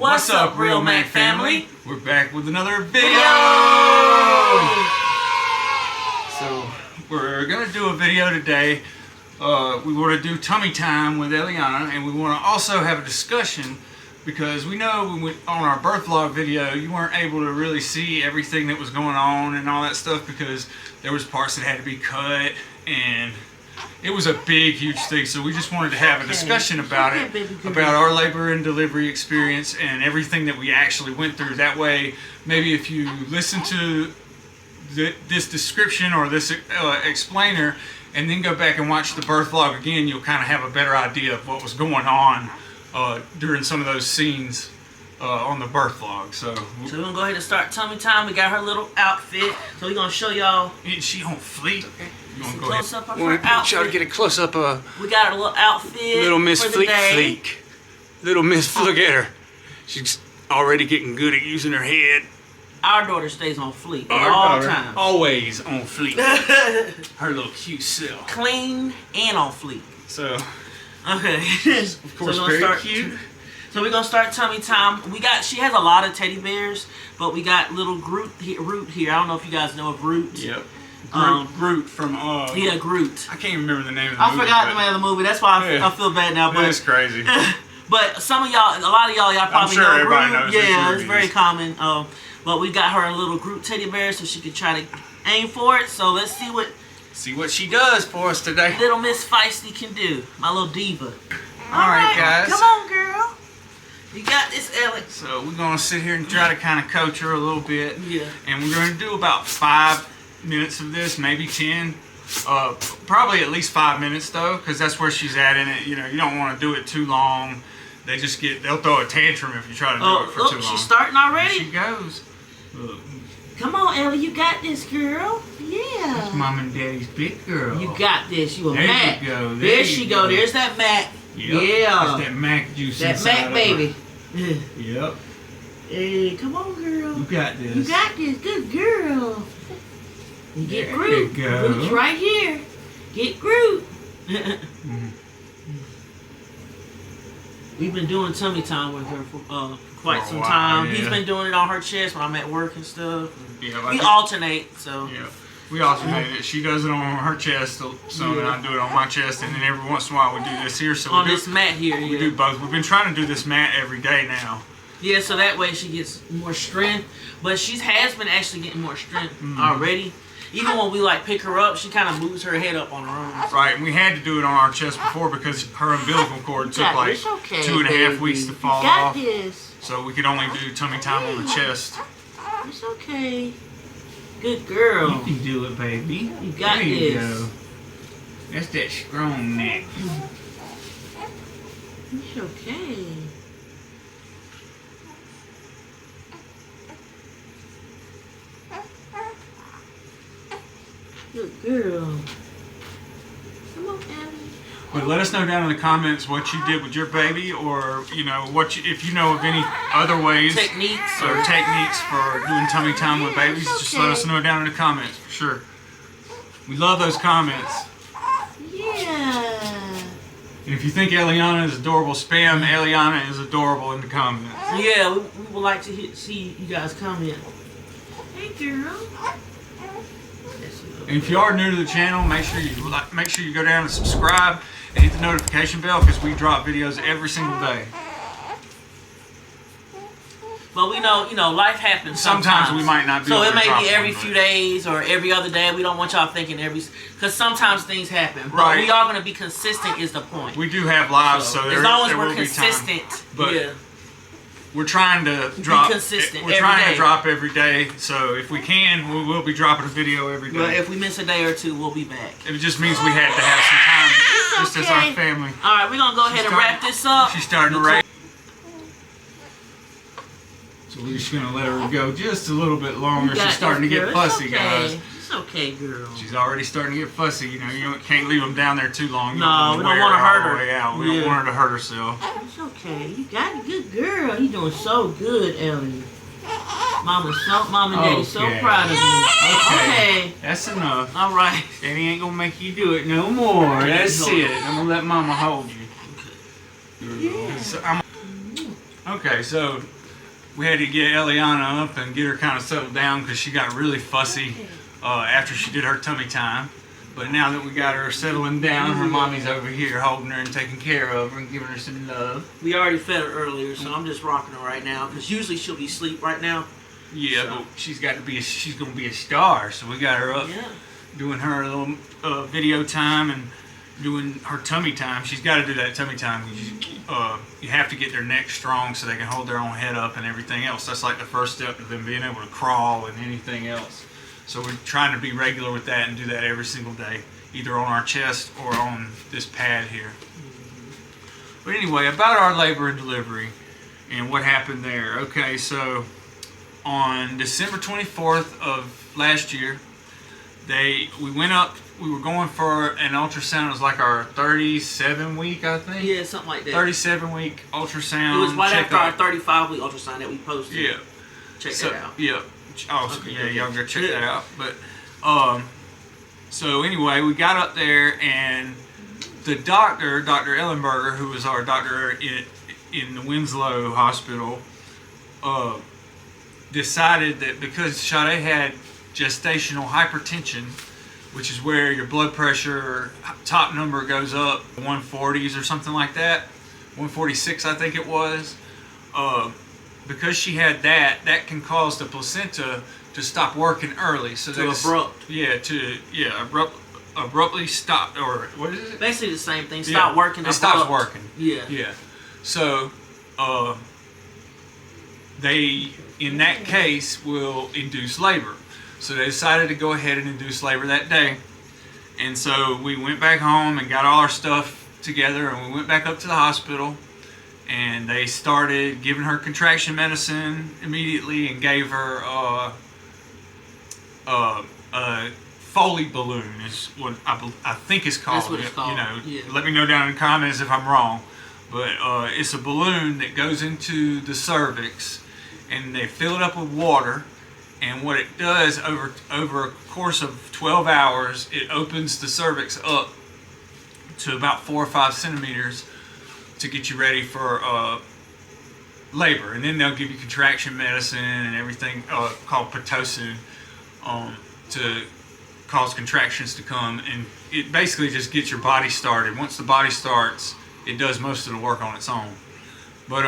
What's up, Real Mack Family? We're back with another video! So, we're going to do a video today. We want to do tummy time with Ellyana, and we want to also have a discussion because we know on our birth vlog video you weren't able to really see everything that was going on and all that stuff because there was parts that had to be cut and it was a big, huge thing. So we just wanted to have a discussion about it, about our labor and delivery experience and everything that we actually went through. That way, maybe if you listen to this description or this explainer and then go back and watch the birth vlog again, you'll kind of have a better idea of what was going on during some of those scenes on the birth vlog. So we're gonna go ahead and start tummy time. We got her little outfit, so we're gonna show y'all. Is she on fleek? Okay. You want to go ahead? Close up of her outfit. Try to get a close up of we got her little outfit. Little Miss for the Fleek. Little Miss, look at her. She's already getting good at using her head. Our daughter stays on fleek Our at all daughter, times. always on fleek. Her little cute self. Clean and on fleek. So, okay. Of course, so very cute. So we're gonna start tummy time. She has a lot of teddy bears, but we got little Groot here. I don't know if you guys know of Groot. Yep. Groot from yeah, Groot. I can't remember the name of the movie. I forgot the name of the movie. That's why I feel bad now. But it's crazy. But some of y'all, a lot of y'all probably sure know everybody Groot. knows Yeah, it's very common. But we got her a little Groot teddy bear so she could try to aim for it. So let's see what she does for us today. Little Miss Feisty can do. My little diva. All right, guys. Come on, girl. You got this, Ellie. So we're gonna sit here and try to kind of coach her a little bit. Yeah. And we're gonna do about 5 minutes of this, maybe 10. Probably at least 5 minutes though, because that's where she's at in it. You know, you don't want to do it too long. They'll throw a tantrum if you try to do it for too long. She's starting already. There she goes. Look. Come on, Ellie, you got this, girl. Yeah. That's Mom and Daddy's big girl. You got this. You a there Mac. You go. There she go. There's that Mac. Yep. Yeah. That's that Mac juice. That Mac baby. Yep. Hey, come on, girl. You got this. You got this. Good girl. You get there Groot. You go. Groot's right here. Get Groot. We've been doing tummy time with her for quite some time. Yeah. He's been doing it on her chest when I'm at work and stuff. Yeah, we alternate, so. Yeah. We alternate it. She does it on her chest, so then I do it on my chest, and then every once in a while we do this here. So on this mat here, we do both. We've been trying to do this mat every day now. Yeah, so that way she gets more strength. But she has been actually getting more strength already. Even when we like pick her up, she kind of moves her head up on her own. Right, and we had to do it on our chest before because her umbilical cord took like 2.5 weeks to fall off. This. So we could only do tummy time on the chest. It's okay. Good girl. You can do it, baby. You got there you this. Go. That's that strong neck. It's okay. Good girl. Come on, Abby. But let us know down in the comments what you did with your baby, or you know if you know of any other ways techniques for doing tummy time with babies. Just let us know down in the comments for sure. We love those comments. Yeah. And if you think Ellyana is adorable, spam Ellyana is adorable in the comments. Yeah, we would like to see you guys comment. Hey, girl. And if you are new to the channel, make sure you go down and subscribe and hit the notification bell because we drop videos every single day. But we know, life happens sometimes. We might not be so able it to may be every few days or every other day. We don't want y'all thinking because sometimes things happen. But right. we are going to be consistent is the point. We do have lives, so as long as we're will consistent, be time. But yeah. We're trying to drop. Consistent. We're trying to drop every day. So if we can, we will be dropping a video every day. But if we miss a day or two, we'll be back. It just means we had to have some time, just as our family. All right, we're gonna go ahead and wrap this up. She's starting to wrap. So we're just gonna let her go just a little bit longer. She's starting to get fussy, guys. It's okay, girl. She's already starting to get fussy. You can't leave them down there too long. No, we don't want to hurt her. We don't want her to hurt herself. It's okay. You got a good girl. You're doing so good, Ellie. Mom and Daddy's so proud of you. Okay. That's enough. All right. Daddy ain't gonna make you do it no more. That's it. I'm gonna let Mama hold you. Yeah. So Okay, so we had to get Ellyana up and get her kind of settled down because she got really fussy after she did her tummy time. But now that we got her settling down, her mommy's over here holding her and taking care of her and giving her some love. We already fed her earlier, so I'm just rocking her right now. Because usually she'll be asleep right now. Yeah, so. But she's gonna be a star, so we got her up doing her little video time and doing her tummy time. She's got to do that tummy time. You have to get their neck strong so they can hold their own head up and everything else. That's like the first step of them being able to crawl and anything else. So we're trying to be regular with that and do that every single day, either on our chest or on this pad here. But anyway, about our labor and delivery and what happened there. Okay, so on December 24th of last year, we went up. We were going for an ultrasound. It was like our 37-week, I think. Yeah, something like that. 37-week ultrasound. It was right after our 35-week ultrasound that we posted. Yeah. Check that out. Yeah. Oh, okay, yeah, y'all go check that out. But, so anyway, we got up there and the doctor, Dr. Ellenberger, who was our doctor in the Winslow Hospital, decided that because Sade had gestational hypertension, which is where your blood pressure top number goes up 140s or something like that, 146 I think it was. Because she had that can cause the placenta to stop working early. So abruptly stop, or what is it? Basically the same thing. Stop working. It stops working. Yeah. Yeah. So they, in that case, will induce labor. So they decided to go ahead and induce labor that day. And so we went back home and got all our stuff together and we went back up to the hospital and they started giving her contraction medicine immediately and gave her a Foley balloon is what I think it's called. That's what it's called. You know, yeah. Let me know down in the comments if I'm wrong. But it's a balloon that goes into the cervix and they fill it up with water. And what it does over a course of 12 hours, it opens the cervix up to about 4 or 5 centimeters to get you ready for labor. And then they'll give you contraction medicine and everything called Pitocin to cause contractions to come. And it basically just gets your body started. Once the body starts, it does most of the work on its own. But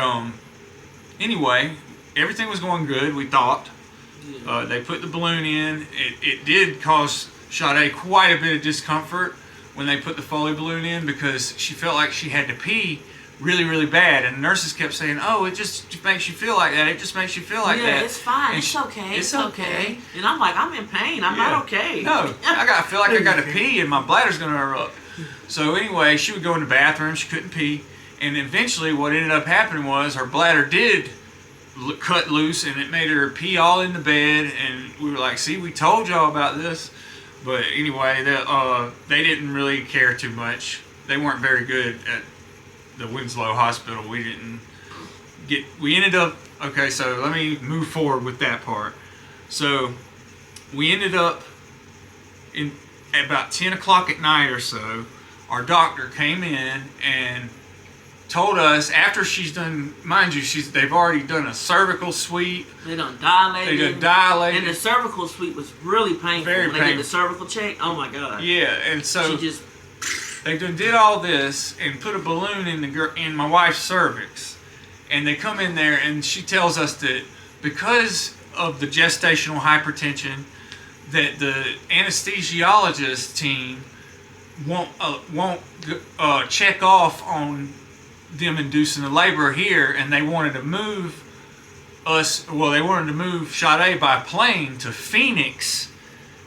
anyway, everything was going good, we thought. They put the balloon in. It did cause Sade quite a bit of discomfort when they put the Foley balloon in because she felt like she had to pee really, really bad. And the nurses kept saying, oh, it just makes you feel like that. It just makes you feel like that. Yeah, it's fine. And it's okay. It's okay. And I'm like, I'm in pain. I'm not okay. No, I feel like I got to pee and my bladder's going to erupt. So anyway, she would go in the bathroom. She couldn't pee. And eventually what ended up happening was her bladder did cut loose and it made her pee all in the bed, and we were like, see, we told y'all about this. But anyway, they didn't really care too much. They weren't very good at the Winslow Hospital. We ended up, okay, so let me move forward with that part. So we ended up at about 10 o'clock at night or so, our doctor came in and told us after she's done, mind you, they've already done a cervical sweep. They done dilated. And the cervical sweep was really painful. Very when they did the cervical check. Oh my God. Yeah, and so she just they did all this and put a balloon in my wife's cervix, and they come in there and she tells us that because of the gestational hypertension, that the anesthesiologist team won't check off on them inducing the labor here, and they wanted to move us. Well, they wanted to move Sade by plane to Phoenix,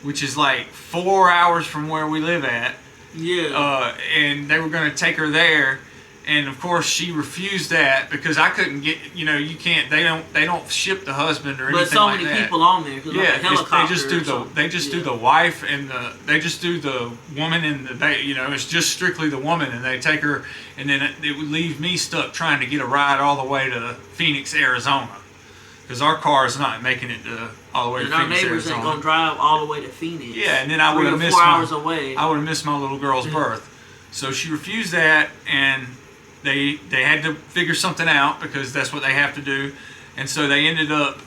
which is like 4 hours from where we live at. Yeah. And they were going to take her there, and of course she refused that because I couldn't get. You know, you can't. They don't ship the husband or anything like that. But so many people on there. Yeah, like a helicopter they just do the wife and they just do the woman and the baby. You know, it's just strictly the woman, and they take her, and then it would leave me stuck trying to get a ride all the way to Phoenix, Arizona, because our car is not making it all the way to Phoenix, Arizona. And our neighbors ain't gonna drive all the way to Phoenix. Yeah, and then I would have missed 4 hours away. I would have missed my little girl's birth. So she refused that, and they had to figure something out because that's what they have to do, and so they ended up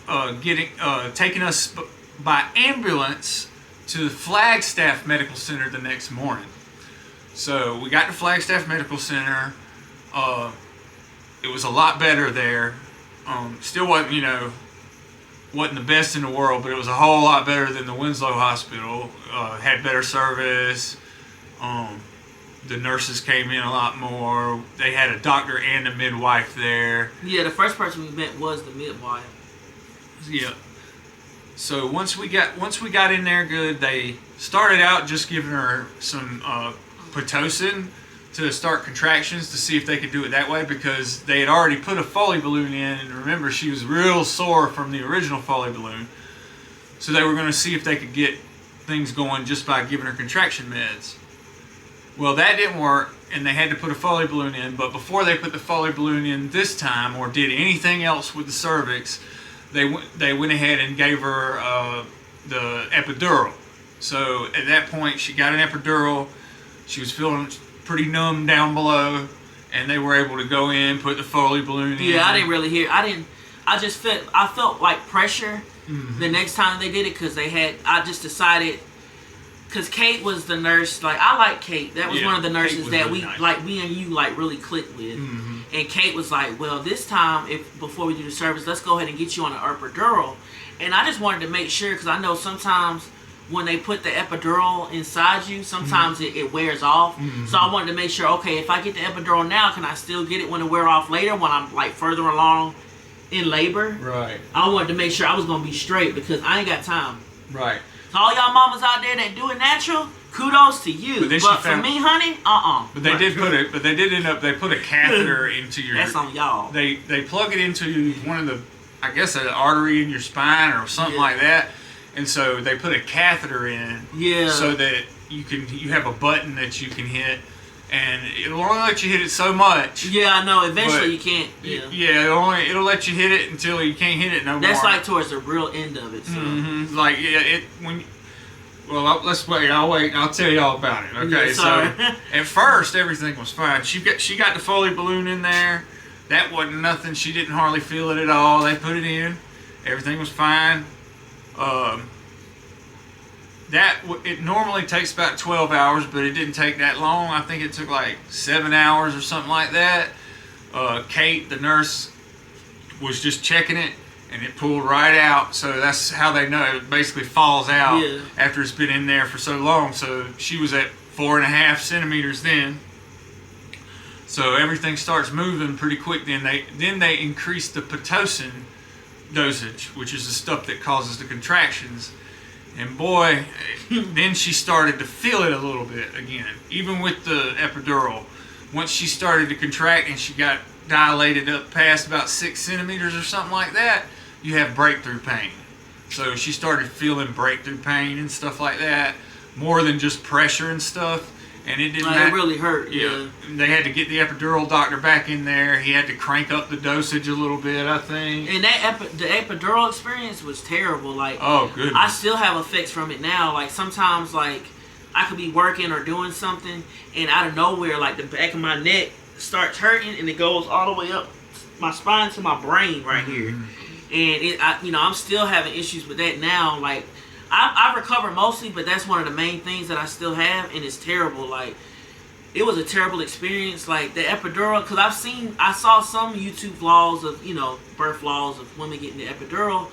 taking us by ambulance to the Flagstaff Medical Center the next morning. So we got to Flagstaff Medical Center. It was a lot better there. Still wasn't, wasn't the best in the world, but it was a whole lot better than the Winslow Hospital. Had better service. The nurses came in a lot more. They had a doctor and a midwife there. Yeah, the first person we met was the midwife. Yeah. So once we got in there good, they started out just giving her some Pitocin to start contractions to see if they could do it that way, because they had already put a Foley balloon in, and remember, she was real sore from the original Foley balloon. So they were going to see if they could get things going just by giving her contraction meds. Well, that didn't work, and they had to put a Foley balloon in, but before they put the Foley balloon in this time, or did anything else with the cervix, they went ahead and gave her the epidural. So at that point, she got an epidural. She was feeling pretty numb down below, and they were able to go in, put the Foley balloon in. Yeah, I didn't really hear. I felt like pressure the next time they did it, because I just decided, because Kate was the nurse. Like, I like Kate. That was one of the nurses that really me and you really clicked with. And Kate was like, well, this time, before we do the service, let's go ahead and get you on an epidural. And I just wanted to make sure, because I know sometimes when they put the epidural inside you, sometimes it wears off. So I wanted to make sure, okay, if I get the epidural now, can I still get it when it wear off later, when I'm like further along in labor? Right. I wanted to make sure I was going to be straight, because I ain't got time. Right. So all y'all mamas out there that do it natural, kudos to you. But for me, honey, But they did put a catheter into your... That's on y'all. They plug it into one of the, I guess, an artery in your spine or something like that. And so they put a catheter in, so that you have a button that you can hit, and it'll only let you hit it so much. Yeah, I know. Eventually you can't. Yeah, it'll let you hit it until you can't hit it no more. That's like towards the real end of it. So. Let's wait. I'll tell you all about it. Okay, Yeah, so at first everything was fine. She got the Foley balloon in there. That wasn't nothing. She didn't hardly feel it at all. They put it in. Everything was fine. It normally takes about 12 hours, but it didn't take that long. I think it took like 7 hours or something like that. Kate, the nurse, was just checking it, and it pulled right out. So that's how they know it basically falls out after it's been in there for so long. So she was at 4.5 centimeters then. So everything starts moving pretty quick. Then they increase the Pitocin dosage, which is the stuff that causes the contractions. And boy, then she started to feel it a little bit again, even with the epidural. Once she started to contract and she got dilated up past about 6 centimeters or something like that, you have breakthrough pain. So she started feeling breakthrough pain and stuff like that, more than just pressure and stuff. And it didn't matter. It really hurt. Yeah. They had to get the epidural doctor back in there. He had to crank up the dosage a little bit, I think. And the epidural experience was terrible. Like, oh, goodness. I still have effects from it now. Like, sometimes, like, I could be working or doing something, and out of nowhere, like, the back of my neck starts hurting, and it goes all the way up my spine to my brain right here. And I'm still having issues with that now. Like, I've recovered mostly, but that's one of the main things that I still have, and it's terrible. Like, it was a terrible experience. Like, the epidural, because I saw some YouTube vlogs of, birth vlogs of women getting the epidural,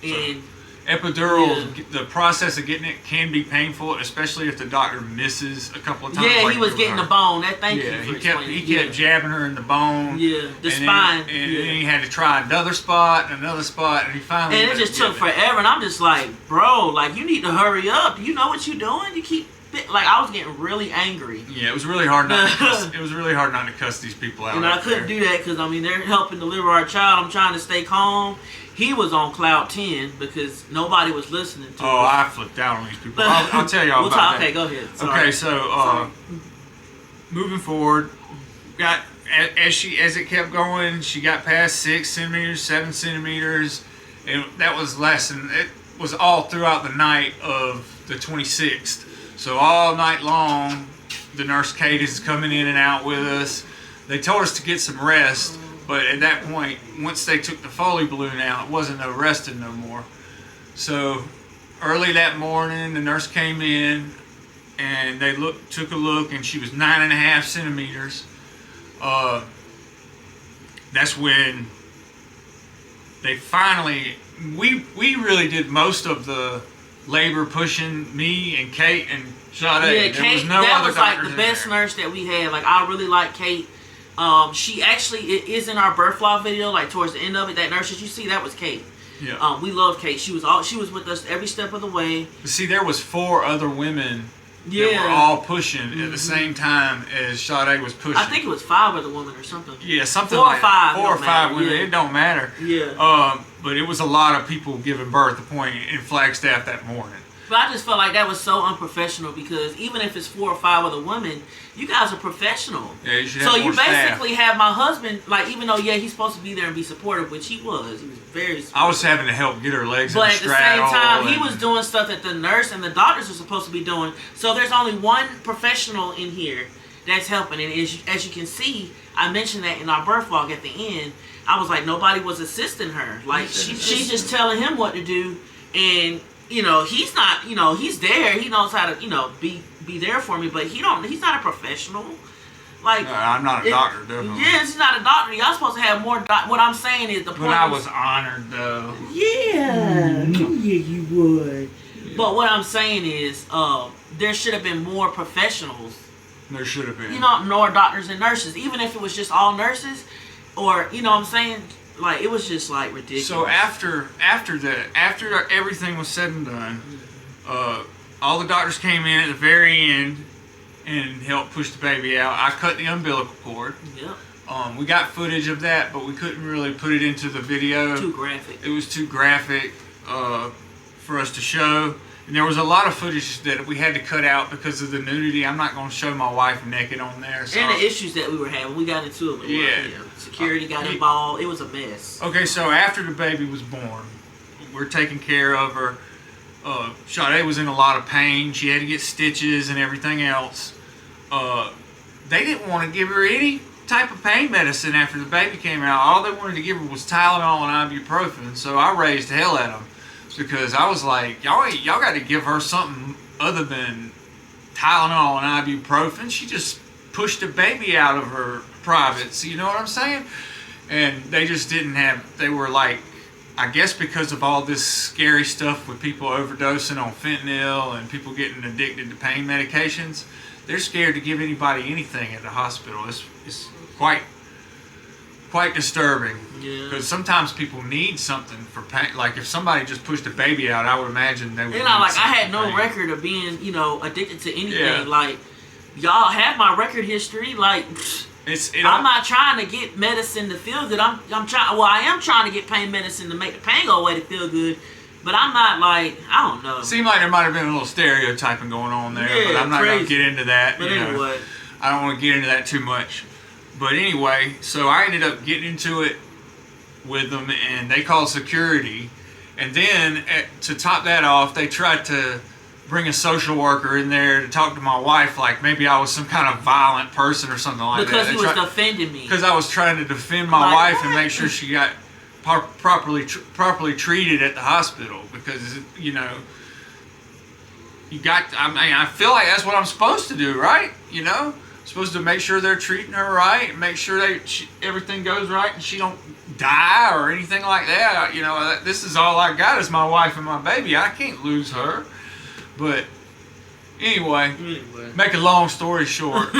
and epidural, the process of getting it can be painful, especially if the doctor misses a couple of times. Yeah, he was getting the bone. He kept jabbing her in the bone. Yeah, the spine. And then he had to try another spot, and he finally. And it just took forever, and I'm just like, bro, like, you need to hurry up. Do you know what you're doing? You keep, like, I was getting really angry. Yeah, it was really hard not to cuss these people out. And I couldn't do that because, they're helping deliver our child. I'm trying to stay calm. He was on cloud 10 because nobody was listening to him. Oh, I flipped out on these people. I'll tell y'all about that. Okay, go ahead. Sorry. Okay, so moving forward, as it kept going, she got past 6 centimeters, 7 centimeters, and that was less. And it was all throughout the night of the 26th. So all night long, the nurse Kate is coming in and out with us. They told us to get some rest, but at that point, once they took the Foley balloon out, it wasn't no resting no more. So early that morning, the nurse came in and they took a look, and she was 9.5 centimeters. That's when they finally, we really did most of the labor pushing, me and Kate and Sade. Yeah, Kate, that was like the best nurse that we had. Like, I really like Kate. She actually is in our birth vlog video, like towards the end of it. That nurse that you see, that was Kate. Yeah. We love Kate. She was with us every step of the way. See, there was 4 other women that were all pushing at the same time as Sade was pushing. I think it was 5 other women or something. Yeah, something 4 like or 5. 4 or 5 women. Yeah. It don't matter. Yeah. But it was a lot of people giving birth at point in Flagstaff that morning. But I just felt like that was so unprofessional, because even if it's 4 or 5 other women, you guys are professional. Yeah, you should have more So you basically staff. have my husband, like, even though, yeah, he's supposed to be there and be supportive, which he was. He was very supportive. I was having to help get her legs in But the at the same straddle. time, he was doing stuff that the nurse and the doctors are supposed to be doing. So there's only one professional in here that's helping. And as you can see, I mentioned that in our birth vlog at the end. I was like, nobody was assisting her. Like, she's just telling him what to do. And, you know, he's not, you know, he's there. He knows how to, you know, be there for me. But he's not a professional. Like, No, I'm not a doctor, definitely. Yes, he's not a doctor. Y'all supposed to have more. What I'm saying is the point. But I was honored, though. Yeah, yeah, you would. But what I'm saying is, there should have been more professionals. There should have been. You know, more doctors and nurses. Even if it was just all nurses, or you know what I'm saying, like it was just like ridiculous. So after everything was said and done, all the doctors came in at the very end and helped push the baby out. I cut the umbilical cord. Yep. We got footage of that, but we couldn't really put it into the video. Too graphic. It was too graphic for us to show. And there was a lot of footage that we had to cut out because of the nudity. I'm not going to show my wife naked on there. So. And the issues that we were having. We got into it. Yeah. Security got involved. It was a mess. Okay, so after the baby was born, we're taking care of her. Sade was in a lot of pain. She had to get stitches and everything else. They didn't want to give her any type of pain medicine after the baby came out. All they wanted to give her was Tylenol and ibuprofen. So I raised hell at them because I was like, y'all got to give her something other than Tylenol and ibuprofen. She just pushed the baby out of her privates. You know what I'm saying? And they just didn't have. They were like, I guess because of all this scary stuff with people overdosing on fentanyl and people getting addicted to pain medications, they're scared to give anybody anything at the hospital. It's quite disturbing. Yeah. Because sometimes people need something for pain. Like if somebody just pushed a baby out, I would imagine they would. You know, like I had no record of being, you know, addicted to anything. Yeah. Like y'all have my record history. Like I'm not trying to get medicine to feel good. I'm trying. Well, I am trying to get pain medicine to make the pain go away to feel good. But I'm not like, I don't know. Seemed like there might have been a little stereotyping going on there, yeah, but I'm not going to crazy. get into that. But anyway. I don't want to get into that too much. But anyway, so I ended up getting into it with them, and they called security. And then, to top that off, they tried to bring a social worker in there to talk to my wife, like maybe I was some kind of violent person or something like because that. Because he was defending me. Because I was trying to defend my wife and make sure she got properly treated at the hospital. Because, you know, I feel like that's what I'm supposed to do, right? You know? Supposed to make sure they're treating her right, and make sure everything goes right, and she don't die or anything like that. You know, this is all I got is my wife and my baby. I can't lose her. But anyway, make a long story short,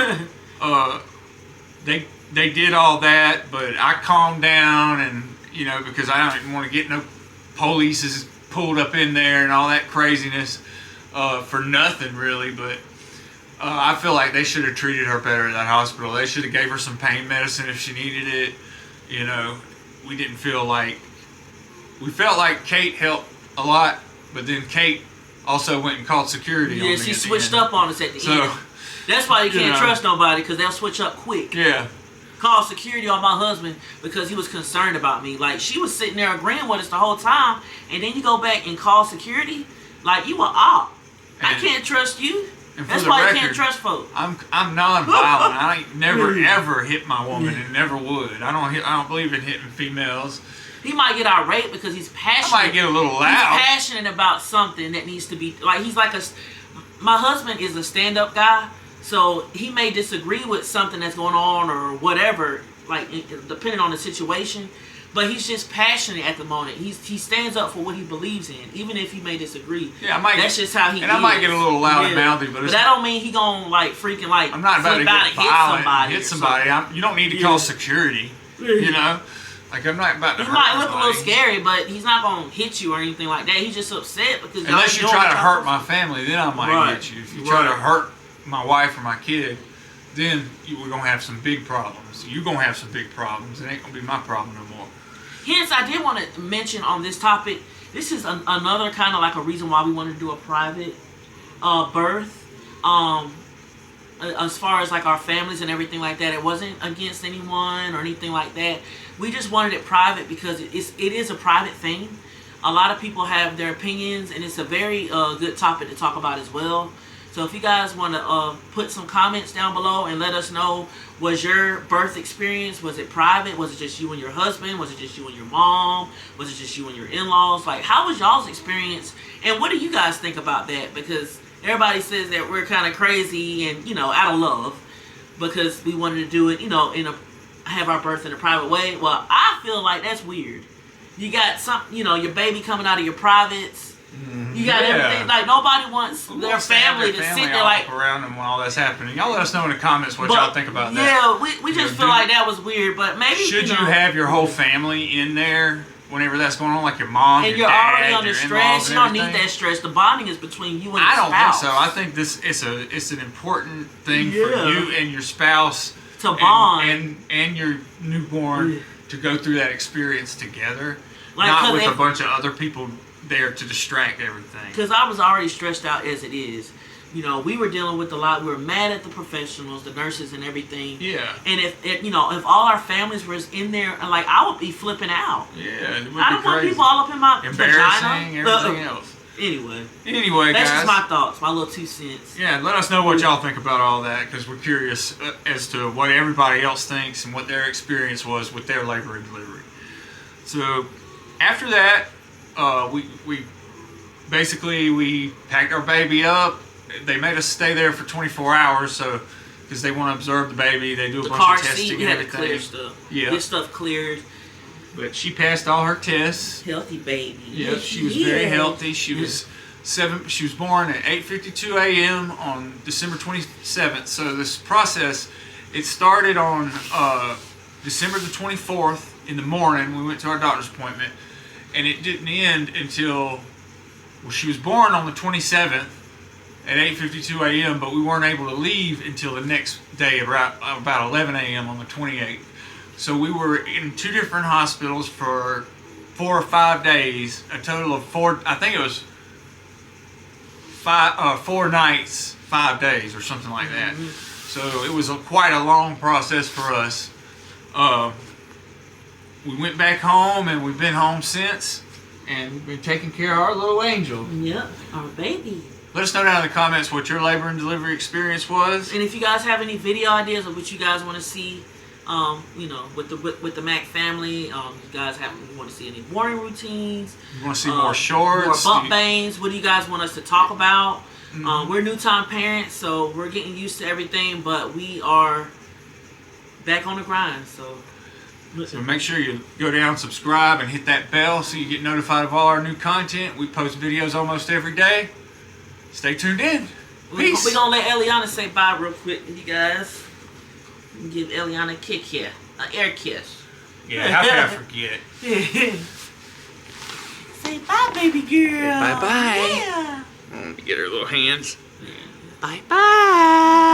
they did all that, but I calmed down, and you know, because I didn't want to get no police pulled up in there and all that craziness for nothing really, but. I feel like they should have treated her better at that hospital. They should have gave her some pain medicine if she needed it. You know, we felt like Kate helped a lot, but then Kate also went and called security on me. Yeah, she switched up on us at the end. That's why you can't trust nobody, because they'll switch up quick. Yeah. Called security on my husband because he was concerned about me. Like, she was sitting there agreeing with us the whole time, and then you go back and call security? Like, you were op. I can't trust you. And That's for the why record, you can't trust folks. I'm non-violent. I ain't never ever hit my woman, and never would. I don't believe in hitting females. He might get irate because he's passionate. I might get a little loud. He's passionate about something that needs to be like. He's like my husband is a stand-up guy, so he may disagree with something that's going on or whatever, like depending on the situation. But he's just passionate at the moment. He stands up for what he believes in, even if he may disagree. Yeah, that's just how he is. And I might get a little loud and mouthy, but that don't mean he gonna like freaking like. I'm not about to get violent, hit somebody. You don't need to call security. You know, like I'm not about to. He might look a little scary, but he's not gonna hit you or anything like that. He's just upset because unless you try to hurt my family, then I might hit you. If you try to hurt my wife or my kid, then we're gonna have some big problems. You're gonna have some big problems. It ain't gonna be my problem no more. Hence, I did want to mention on this topic, this is another kind of like a reason why we wanted to do a private birth. As far as like our families and everything like that, it wasn't against anyone or anything like that. We just wanted it private because it is a private thing. A lot of people have their opinions, and it's a very good topic to talk about as well. So if you guys want to put some comments down below and let us know, was your birth experience, was it private? Was it just you and your husband? Was it just you and your mom? Was it just you and your in-laws? Like, how was y'all's experience? And what do you guys think about that? Because everybody says that we're kind of crazy and, out of love because we wanted to do it, have our birth in a private way. Well, I feel like that's weird. You got your baby coming out of your privates. You got everything. Like, nobody wants their family to sit there like around them when all that's happening. Y'all let us know in the comments what y'all think about that. Yeah, we just feel like that was weird. But maybe should you have your whole family in there whenever that's going on, like your mom, and your you're dad, already under stress. You don't need that stress. The bonding is between you and your spouse. I don't think so. I think it's an important thing for you and your spouse to bond and your newborn to go through that experience together, like, not with a bunch of other people there to distract everything. Because I was already stressed out as it is. We were dealing with a lot. We were mad at the professionals, the nurses, and everything. Yeah. And if all our families was in there, like, I would be flipping out. Yeah, it would be I don't want people all up in my embarrassing, vagina. Everything else. Anyway, that's just my thoughts, my little 2 cents. Yeah, let us know what y'all think about all that, because we're curious as to what everybody else thinks and what their experience was with their labor and delivery. So after that, we packed our baby up. They made us stay there for 24 hours, so because they want to observe the baby. They do a bunch of testing and everything. Clear stuff. Yeah, get stuff cleared. But she passed all her tests. Healthy baby. Yeah, she was very healthy. She was She was born at 8:52 a.m. on December 27th. So this process, it started on December the 24th in the morning. We went to our doctor's appointment, and it didn't end until, well, she was born on the 27th at 8:52 a.m., but we weren't able to leave until the next day about 11 a.m. on the 28th. So we were in 2 different hospitals for 4 or 5 days, a total of 4, I think it was 4 nights, 5 days or something like that. So it was quite a long process for us. We went back home, and we've been home since, and we've been taking care of our little angel. Yep, our baby. Let us know down in the comments what your labor and delivery experience was. And if you guys have any video ideas of what you guys want to see, you know, with the Mack family, you guys want to see any morning routines? You want to see more shorts? More bump bangs? What do you guys want us to talk about? We're new-time parents, so we're getting used to everything, but we are back on the grind, so make sure you go down, subscribe, and hit that bell so you get notified of all our new content. We post videos almost every day. Stay tuned in. Peace. We're going to let Ellyana say bye real quick, you guys. Give Ellyana a kick here. An air kiss. Yeah, how could I forget? Say bye, baby girl. Bye-bye. Yeah. Let me get her little hands. Bye-bye.